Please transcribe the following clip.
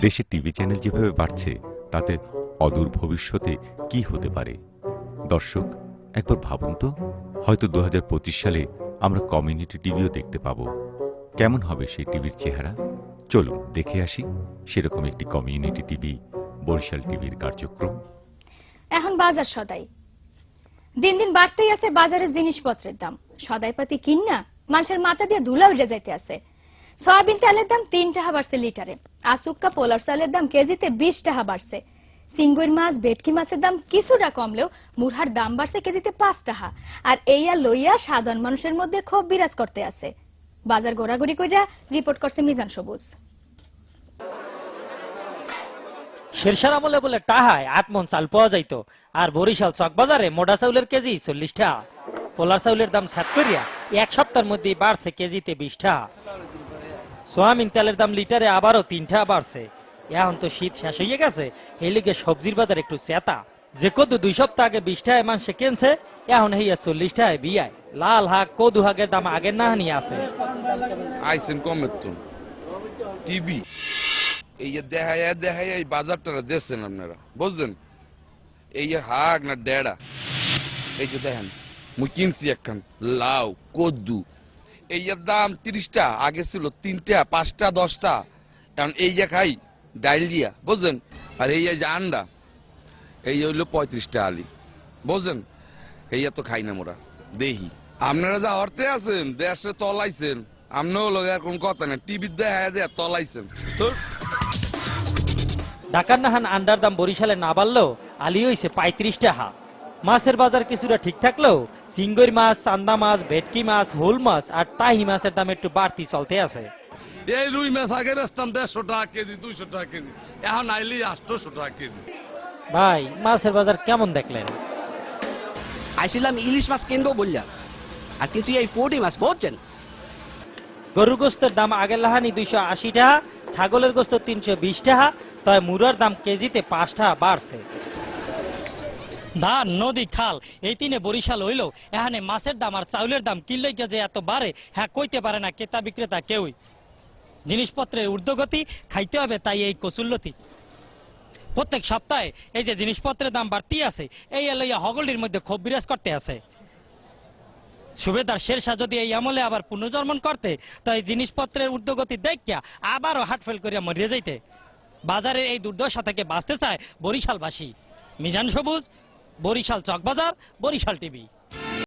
দেশে TV channel যেভাবে বাড়ছে তাতে অদূর ভবিষ্যতে কি হতে পারে? দর্শক, একবার ভাবুন তো, হয়তো 2025 সালে আমরা কমিউনিটি টিভিও দেখতে পাব। কেমন হবে সেই টিভির চেহারা? চলুন দেখে আসি সেরকম একটি কমিউনিটি টিভি, বরিশাল টিভির কার্যক্রম। এখন বাজার সদাই দিন দিন বাড়তেই আছে বাজারের জিনিসপত্রের দাম। সদাইপাতি কিন্না মানুষের মাথা দিয়ে ধুলা উড়ে যাইতে আছে। সয়াবিন তেলের দাম 3 টাকা বাড়ছে লিটারে। আসুক্কা পোলার চালের দাম কেজিতে 20 টাকা বাড়ছে। সিঙ্গুর মাছ, ভেটকি মাছের দাম কিছুটা কমলেও মুরহার দাম বাড়ছে কেজিতে 5 টাকা। আর এইয়া লইয়া সাধারণ মানুষের মধ্যে ক্ষোভ বিরাজ করতে আছে। বাজার ঘোরাঘুরি কইরা রিপোর্ট করছে মিজান সবুজ। শেরশার আমলে বলে টাহায় 8 মণ চাল পাওয়া যাইত, আর বরিশাল চক বাজারে মোটা চাউলের কেজি 40 টাকা। পোলার চাউলের দাম 7 করিয়া এক সপ্তাহের মধ্যে বাড়ছে কেজিতে 20 টাকা। সোয়াবিন তেলের দাম লিটারে আবারও 3 টাকা বাড়ছে। এখন তো শীত শেষ হয়ে গেছে, এই লিগে সবজির বাজার একটু চেতা। যে কদু 2 সপ্তাহ আগে 20 টাকায় মানুষে কিনছে, এখন হইয়া 40 টাকায় বিয়ায়। লাল হাক কদু হাগের দাম আগের না হানি আছে। আইসেন কমের তো টিভি এই দেখায় এই বাজারটা দেখছেন আপনারা, বুঝছেন? এই হাক না ডেড়া, এই যে দেখেন মুই কিনছি একখান লাউ কদ্দু, এই দাম 30 টা, আগে ছিল 3 টা 5 টা 10 টা। এখন এই যে খাই ডাইল দিয়া, বুঝছেন? আর এই যে আন্ডা এই হইলো 35 টা আলি, বুঝছেন? এই তো খাই না মোরা দেহি। আপনারা যা অর্থে আছেন দেশে তলাইছেন, আমরাও লোক আর কোন কথা না, টিভি দেখা যায় তলাইছেন। ঢাকার নাহান আন্ডার দাম বরিশালে না বাড়লেও আলি হইছে 35 টাকা। মাছের বাজার কিছুটা ঠিক থাকলেও সিঙ্গুর মাছ, চান্দা মাছ, ভেটকি মাছ, হুল মাছ আর টাহি মাছের দাম একটু বাড়তি চলতে আছে। এই রুই মাছ আগে বেচতাম 150 টাকা কেজি, 200 টাকা কেজি, এখন আইলি 800 টাকা কেজি। ভাই, মাছের বাজার কেমন দেখলেন? আইছিলাম ইলিশ মাছ কিনবো বললাম, আর কিছু এই 40 মাছ বুঝছেন। গরুর গোস্তের দাম আগের লাহানি 280 টাকা, ছাগলের গোস্ত 320 টাকা, তবে মুরার দাম কেজিতে 5 টাকা বাড়ছে। ধান, নদী, খাল এই তিনে বরিশাল হইল, এখানে মাছের দাম আর চাউলের দাম কিনলে যে এত বাড়ে হ্যাঁ কইতে পারে না ক্রেতা বিক্রেতা কেউই। জিনিসপত্রের ঊর্ধ্বগতি, খাইতে হবে তাই এই কচুল্লতি। প্রত্যেক সপ্তাহে এই যে জিনিসপত্রের দাম বাড়তি আছে, এই লইয়া হগলির মধ্যে ক্ষোভ বিরাজ করতে আছে। সুবেদার শেরশাহ যদি এই আমলে আবার পুনর্জন্মন করতে, তো এই জিনিসপত্রের ঊর্ধ্বগতি দেখিয়া আবারও হার্টফেল করিয়া মরিয়া যাইতে। বাজারের এই দুর্দশা থেকে বাঁচতে চায় বরিশালবাসী। মিজান সবুজ, বরিশাল চকবাজার, বরিশাল টিভি।